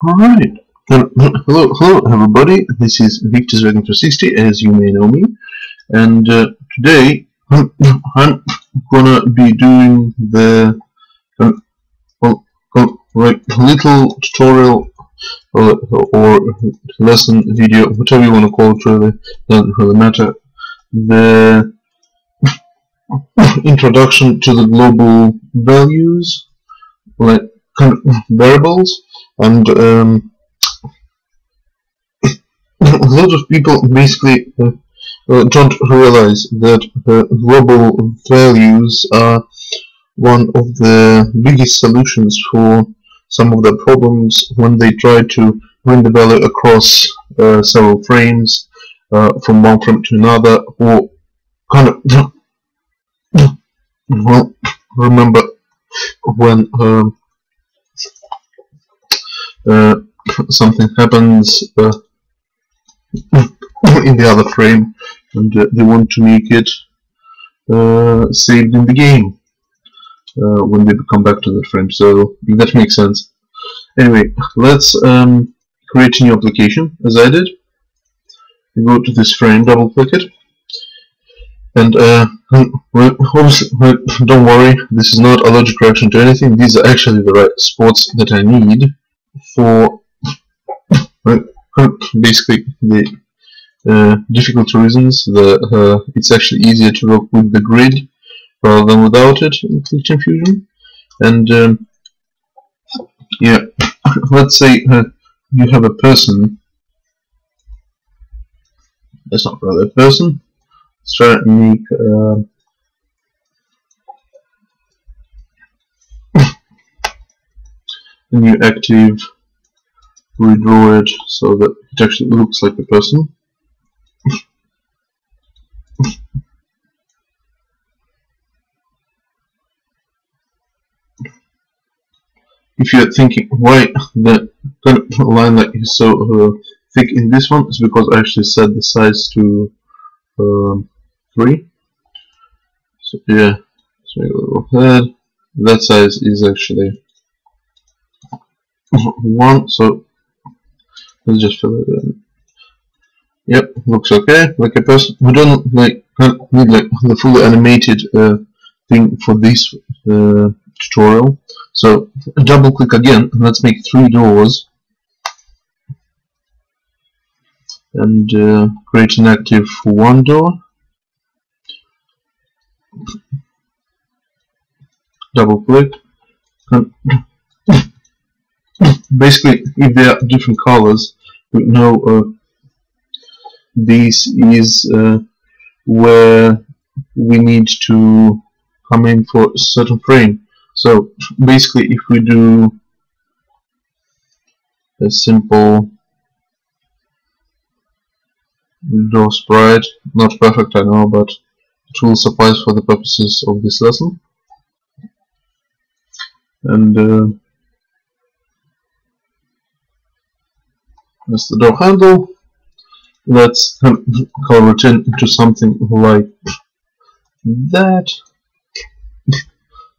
Alright, hello everybody, this is Victor's Dragon 360, as you may know me, and today I'm gonna be doing the little tutorial or lesson video, whatever you want to call it, really, doesn't really matter, the introduction to the global values, like kind of variables. And a lot of people basically don't realize that global values are one of the biggest solutions for some of the problems when they try to bring the value across several frames, from one frame to another, or kind of well, remember when something happens in the other frame and they want to make it saved in the game when they come back to that frame, so that makes sense. Anyway, let's create a new application, as I did. You go to this frame, double click it, and don't worry, this is not a logic reaction to anything. These are actually the right spots that I need for basically the difficult reasons. It's actually easier to work with the grid rather than without it in Click Fusion. And yeah, let's say you have a person. That's not really a person. Let's try and make a new active, redraw it so that it actually looks like a person. If you're thinking why the kind of line like is so thick in this one, it's because I actually set the size to 3. So yeah, so go ahead. That size is actually 1, so let's just fill it in. Yep, looks okay, like a person. We don't need like the fully animated thing for this tutorial. So double click again, and let's make 3 doors, and create an active for 1 door. Double click. And basically, if they are different colors, we know this is where we need to come in for a certain frame. So basically, if we do a simple door sprite, not perfect I know, but it will suffice for the purposes of this lesson. And that's the door handle. Let's color it into something like that.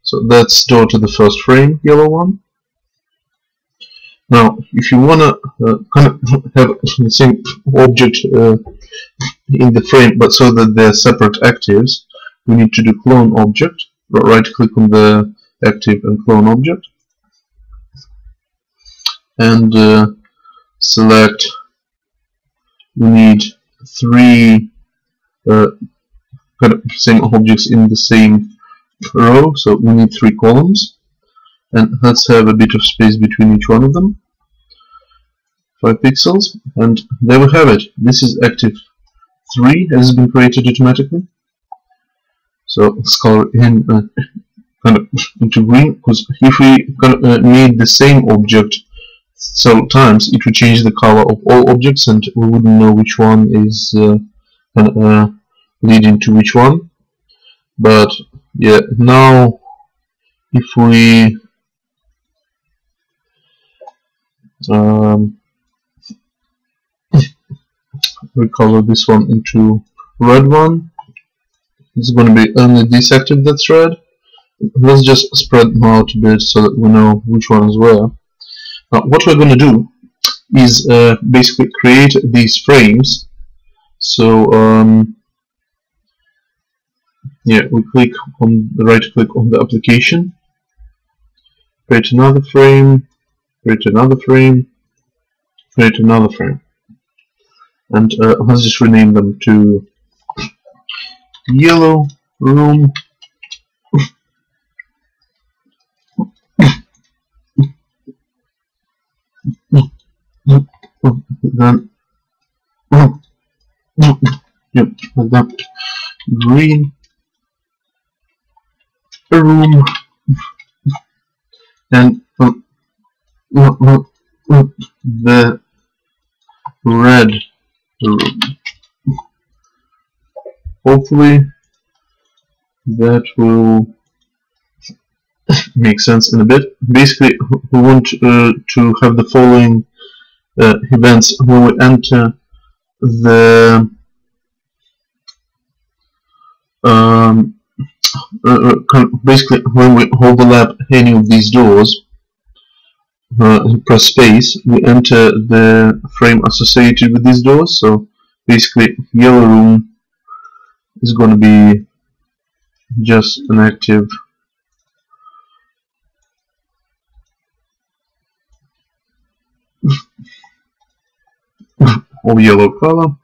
So that's door to the first frame, yellow one. Now, if you wanna kind of have the same object in the frame, but so that they're separate actives, we need to do clone object. Right click on the active and clone object, and select. We need 3 kind of same objects in the same row, so we need 3 columns, and let's have a bit of space between each one of them, 5 pixels, and there we have it. This is active 3, has been created automatically. So let's color in kind of into green, because if we kind of made the same object several times, it would change the color of all objects, and we wouldn't know which one is leading to which one. But yeah, now if we recolor this one into red one, it's going to be only this active that's red. Let's just spread them out a bit so that we know which one is where. Now, what we're going to do is basically create these frames. So yeah, we click on the right click on the application, create another frame, create another frame, create another frame, and let's just rename them to yellow room. Then yep, like that. Green room, and the red room. Hopefully that will make sense in a bit. Basically, we want to have the following events when we enter the basically when we overlap any of these doors, press space, we enter the frame associated with these doors. So basically yellow room is going to be just an active of yellow color.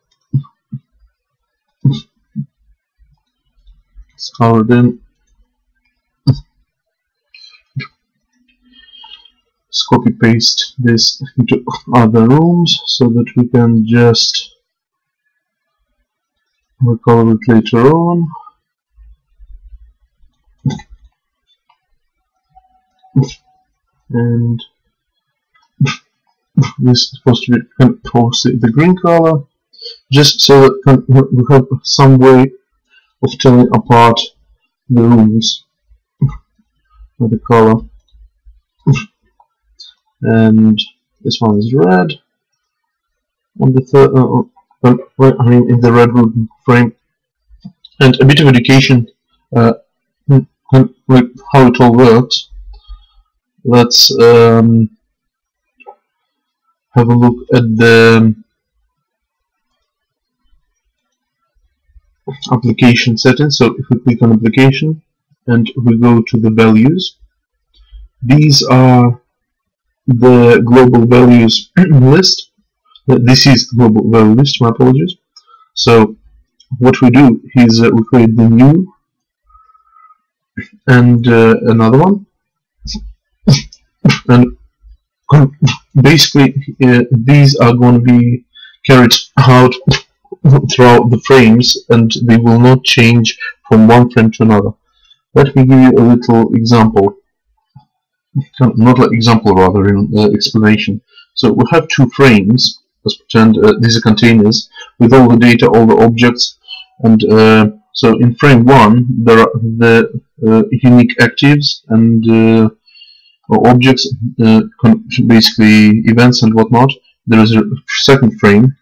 It's colored in. Let's copy paste this into other rooms so that we can just recolor it later on. And this is supposed to be the green color, just so that we have some way of telling apart the rooms with the color. And this one is red on the third, I mean in the red room frame. And a bit of education, like how it all works. Let's have a look at the application settings. So if we click on application and we go to the values, these are the global values list. This is global value list, my apologies. So what we do is we create the new and another one, and basically these are going to be carried out throughout the frames, and they will not change from one frame to another. Let me give you a little example, not like example, rather in explanation. So we have two frames. Let's pretend these are containers with all the data, all the objects, and so in frame 1 there are the unique actives and objects, basically events and whatnot. There is a second frame,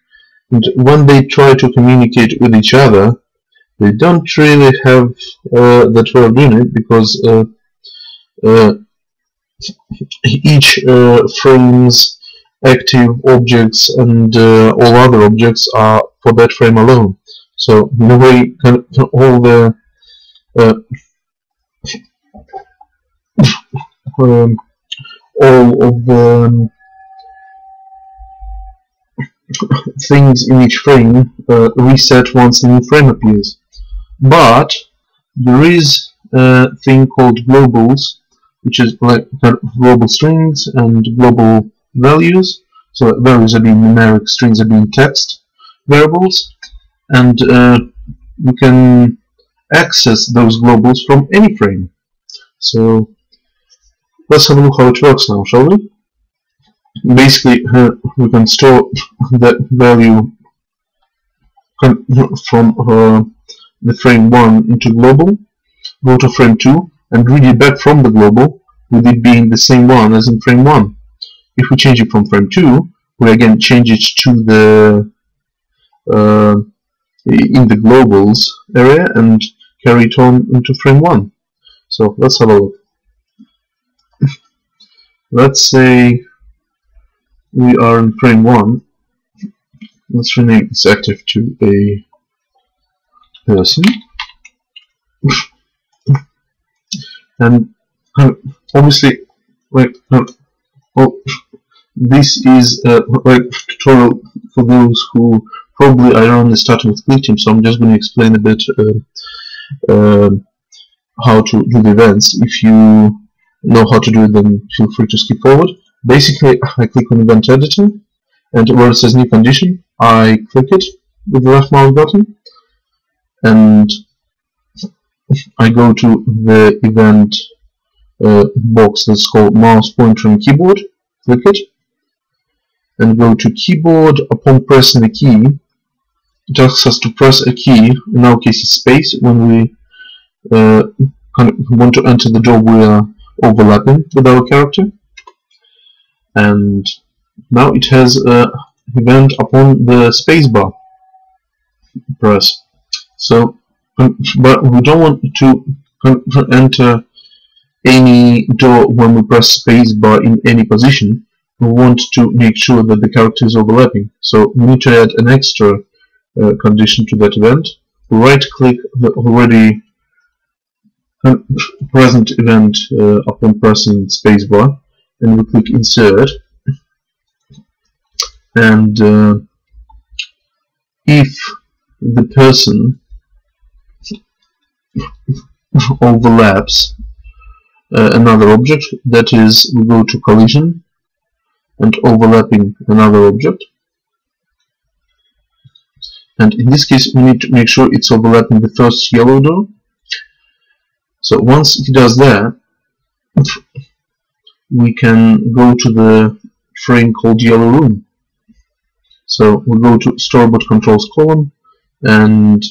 and when they try to communicate with each other, they don't really have that way of doing it, because each frame's active objects and all other objects are for that frame alone. So in a way, all the all of the things in each frame reset once a new frame appears. But there is a thing called globals, which is like global strings and global values. So values are being numeric, strings are being text variables, and we can access those globals from any frame. So let's have a look how it works now, shall we? Basically, we can store that value from the frame 1 into global, go to frame 2, and read it back from the global, with it being the same one as in frame 1. If we change it from frame 2, we again change it to the in the globals area and carry it on into frame 1. So let's have a look. Let's say we are in frame 1. Let's rename this active to a person. And obviously, like, this is like tutorial for those who probably are only starting with ClickTeam, so I'm just going to explain a bit how to do the events. If you know how to do it, then feel free to skip forward. Basically, I click on Event Editor, and where it says New Condition, I click it with the left mouse button, and I go to the event box that's called Mouse Pointer and Keyboard, click it, and go to Keyboard. Upon pressing the key, it asks us to press a key, in our case it's space, when we want to enter the door we are overlapping with our character. And now it has an event upon the spacebar press. So, but we don't want to enter any door when we press spacebar in any position. We want to make sure that the character is overlapping. So we need to add an extra condition to that event. Right click the already present event upon pressing spacebar, and we click Insert. And if the person overlaps another object, that is, we go to Collision and overlapping another object, and in this case we need to make sure it's overlapping the first yellow door. So once he does that, we can go to the frame called Yellow Room. So we'll go to Storyboard Controls column and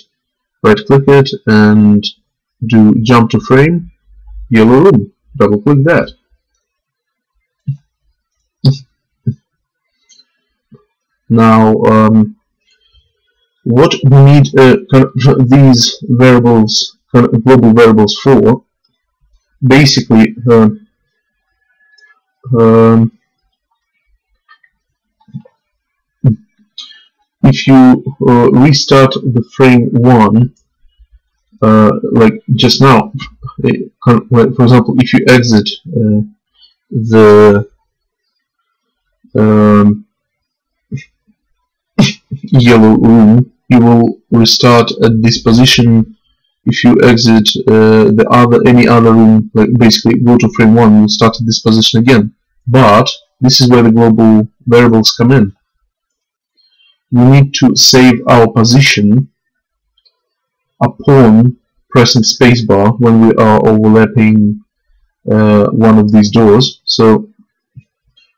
right click it and do Jump to Frame, Yellow Room. Double click that. Now, what we need these variables, global variables for, basically, if you restart the frame 1, like just now, like for example, if you exit the yellow room, you will restart at this position. If you exit any other room, like basically go to frame 1, you'll start at this position again. But this is where the global variables come in. We need to save our position upon pressing spacebar when we are overlapping one of these doors. So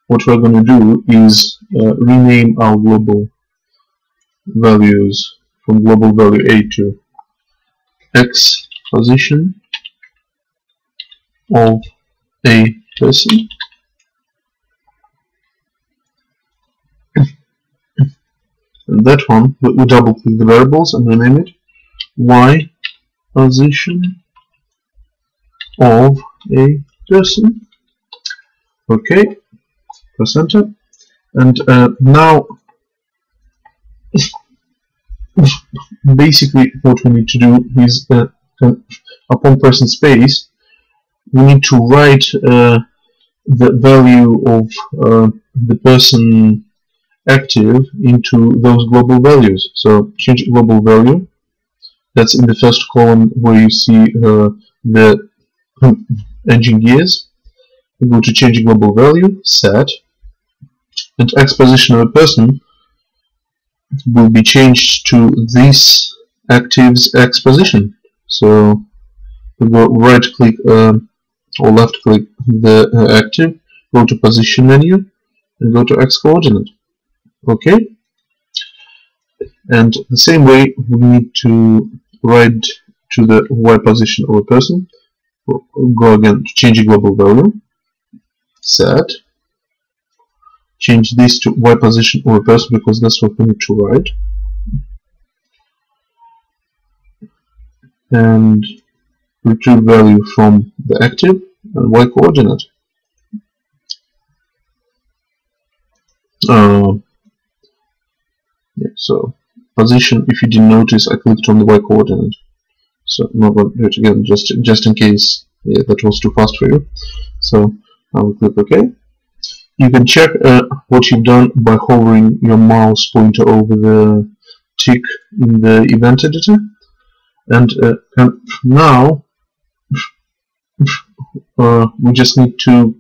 what we're going to do is rename our global values from global value A to X position of a person. And that one, we double click the variables and rename it Y position of a person. Okay, press enter. And now, basically what we need to do is, upon pressing space, we need to write the value of the person active into those global values. So change global value, that's in the first column where you see the engine gears. We go to change global value, set, and X position of a person will be changed to this active's X position. So we go right click or left click the active, go to position menu and go to X coordinate. Okay, and the same way we need to write to the Y position of a person. Go again to change global value, set, change this to Y position of a person because that's what we need to write, and retrieve value from the active and Y coordinate. Yeah, so position, if you didn't notice, I clicked on the Y coordinate. So I'm not going to do it again, just in case that was too fast for you. So I will click OK. You can check what you've done by hovering your mouse pointer over the tick in the event editor. And now we just need to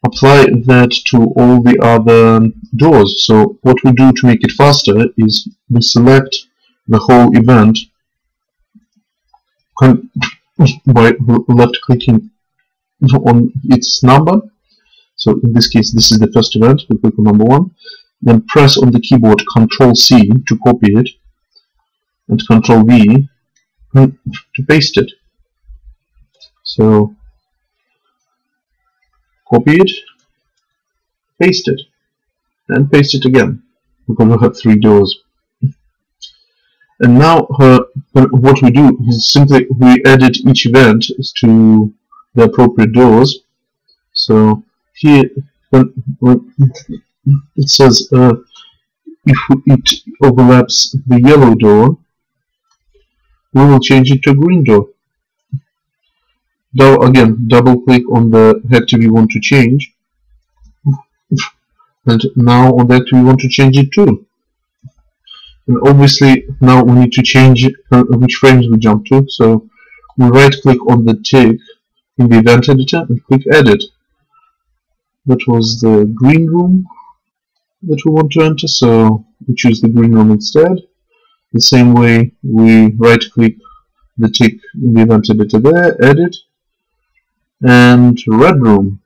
apply that to all the other doors. So what we do to make it faster is we select the whole event by left clicking on its number. So in this case, this is the first event. We click on number 1. Then press on the keyboard Ctrl+C to copy it, and Ctrl+V to paste it. So copy it, paste it, and paste it again, because we have 3 doors. And now what we do is simply we edit each event to the appropriate doors. So here it says if it overlaps the yellow door, we will change it to a green door. Now again, double click on the active you want to change, and now on the active you want to change it too. And obviously now we need to change which frames we jump to, so we right click on the tick in the event editor and click edit. That was the green room that we want to enter, so we choose the green room instead. The same way we right click the tick in the event editor there, edit, and red room.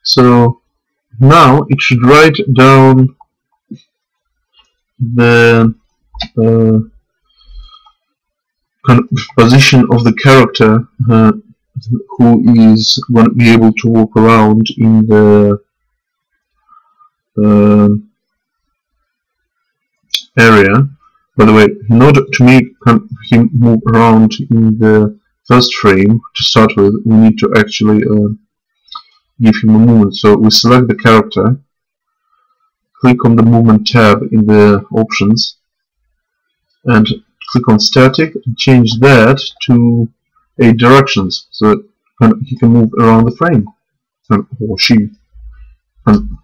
So now it should write down the kind of position of the character who is going to be able to walk around in the area. By the way, in order to make him move around in the first frame to start with, we need to actually give him a movement. So we select the character, click on the movement tab in the options, and click on static and change that to 8 directions, so that he can move around the frame, or she,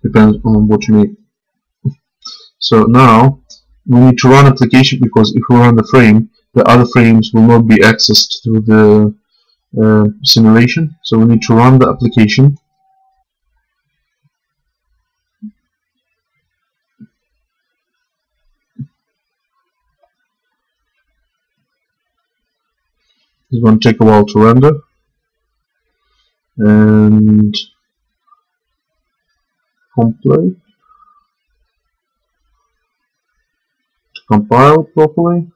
depends on what you make. So now we need to run application, because if we run the frame, the other frames will not be accessed through the simulation. So we need to run the application. It's going to take a while to render, and compile to compile properly.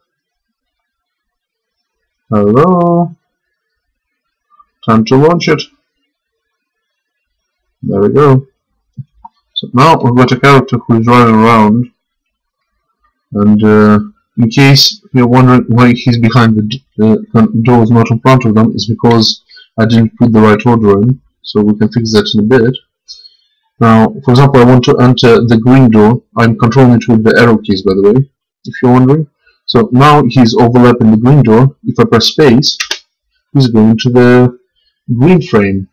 Hello, time to launch it. There we go. So now we've got a character who is running around, and in case you're wondering why he's behind the doors, not in front of them, is because I didn't put the right order in, so we can fix that in a bit. Now, for example, I want to enter the green door. I'm controlling it with the arrow keys, by the way, if you're wondering. So now he's overlapping the green door. If I press space, he's going to the green frame.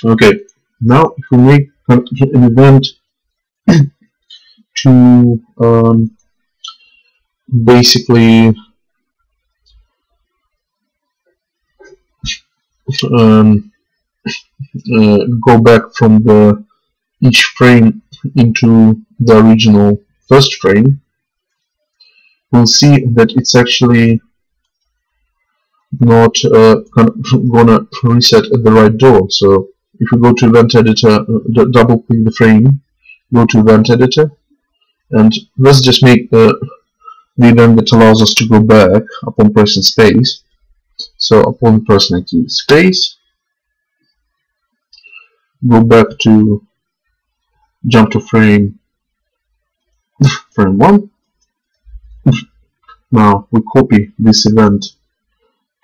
Okay, now if we make an event to basically go back from each frame into the original first frame, we'll see that it's actually not gonna reset at the right door. So if we go to event editor, double click the frame, go to event editor, and let's just make the event that allows us to go back upon pressing space. So upon pressing a key, space, go back to jump to frame 1. Now we copy this event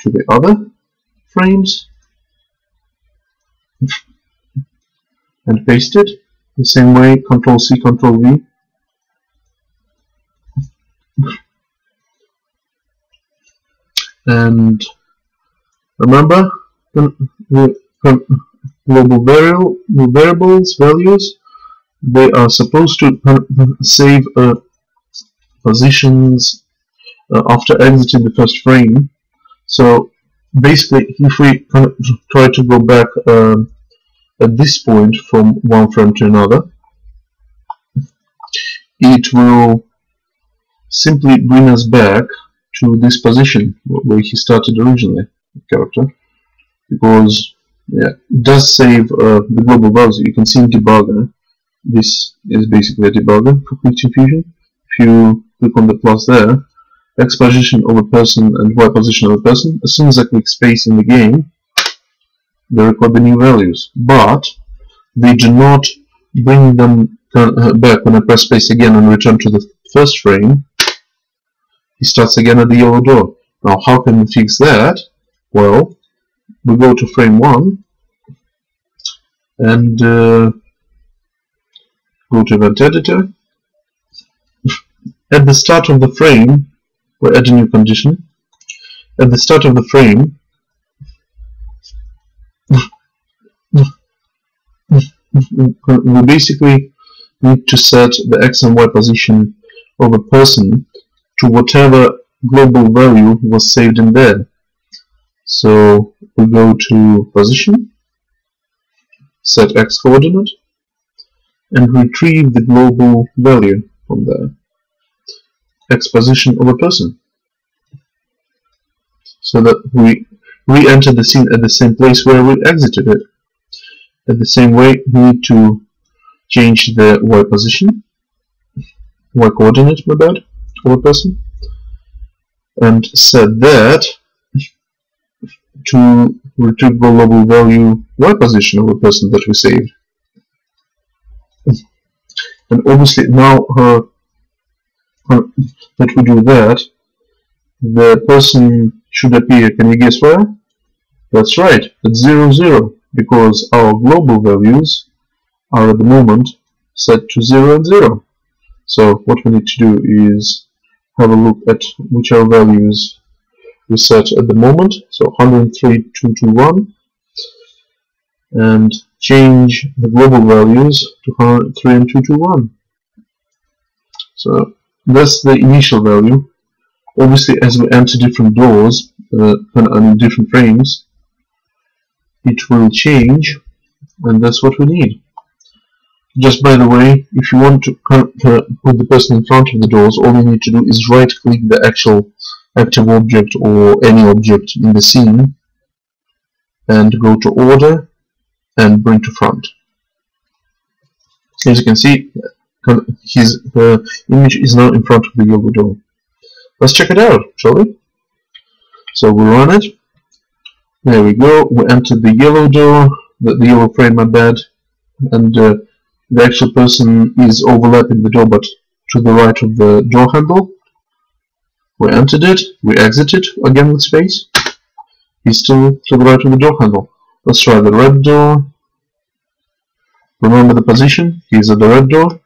to the other frames, and paste it. The same way, Ctrl C, Ctrl V. And remember, global variables, values, they are supposed to save positions after exiting the first frame. So basically, if we try to go back at this point from one frame to another, it will simply bring us back to this position where he started originally, the character, because it does save the global values. You can see in debugger, this is basically a debugger for Quick Fusion. If you click on the plus there, X position of a person and Y position of a person, as soon as I click space in the game, they record the new values, but they do not bring them back when I press space again and return to the first frame. He starts again at the yellow door. Now, how can we fix that? Well, we go to frame 1 and go to Event Editor. At the start of the frame, we add a new condition. At the start of the frame, we basically need to set the X and Y position of a person to whatever global value was saved in there. So we go to position, set X coordinate, and retrieve the global value from there. X position of a person. So that we re-enter the scene at the same place where we exited it. At the same way, we need to change the Y position, Y coordinate, my bad, of a person, and set that to retrieve the global value Y position of a person that we saved. And obviously now that we do that, the person should appear. Can you guess where? That's right, at 0, 0, because our global values are at the moment set to 0 and 0. So what we need to do is have a look at which are values we set at the moment. So 103,221, and change the global values to 103 and 221. So that's the initial value. Obviously, as we enter different doors and different frames, it will change, and that's what we need. Just by the way, if you want to put the person in front of the doors, all you need to do is right-click the actual active object or any object in the scene and go to Order and Bring to Front. As you can see, his image is now in front of the yellow door. Let's check it out, shall we? So we run it. There we go. We enter the yellow door, the yellow frame, my bad, and the actual person is overlapping the door, but to the right of the door handle. We entered it. We exit it again with space. He's still to the right of the door handle. Let's try the red door. Remember the position. He's at the red door.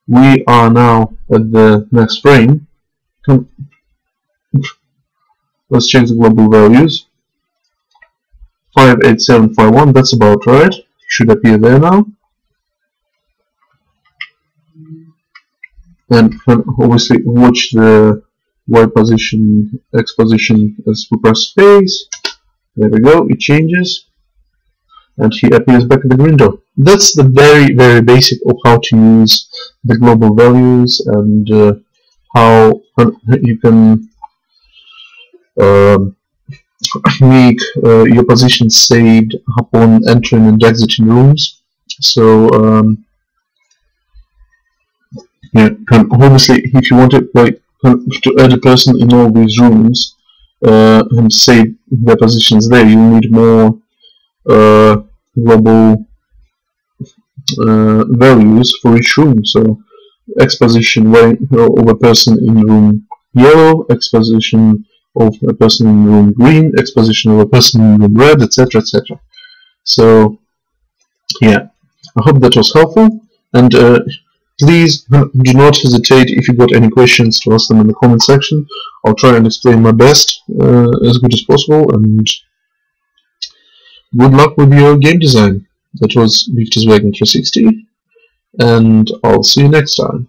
We are now at the next frame. Let's check the global values. 58751, that's about right. Should appear there now. And obviously watch the Y position, X position as we press space. There we go, it changes. And he appears back at the green door. That's the very, very basic of how to use the global values and how you can make your position saved upon entering and exiting rooms. So yeah, obviously if you want to add a person in all these rooms and save their positions there, you need more global values for each room. So X position of a person in room yellow, X position of a person in room green, X position of a person in room red, etc., etc. So yeah, I hope that was helpful, and please do not hesitate if you got any questions to ask them in the comment section. I'll try and explain my best as good as possible, and good luck with your game design. That was Victor's Wagon 360, and I'll see you next time.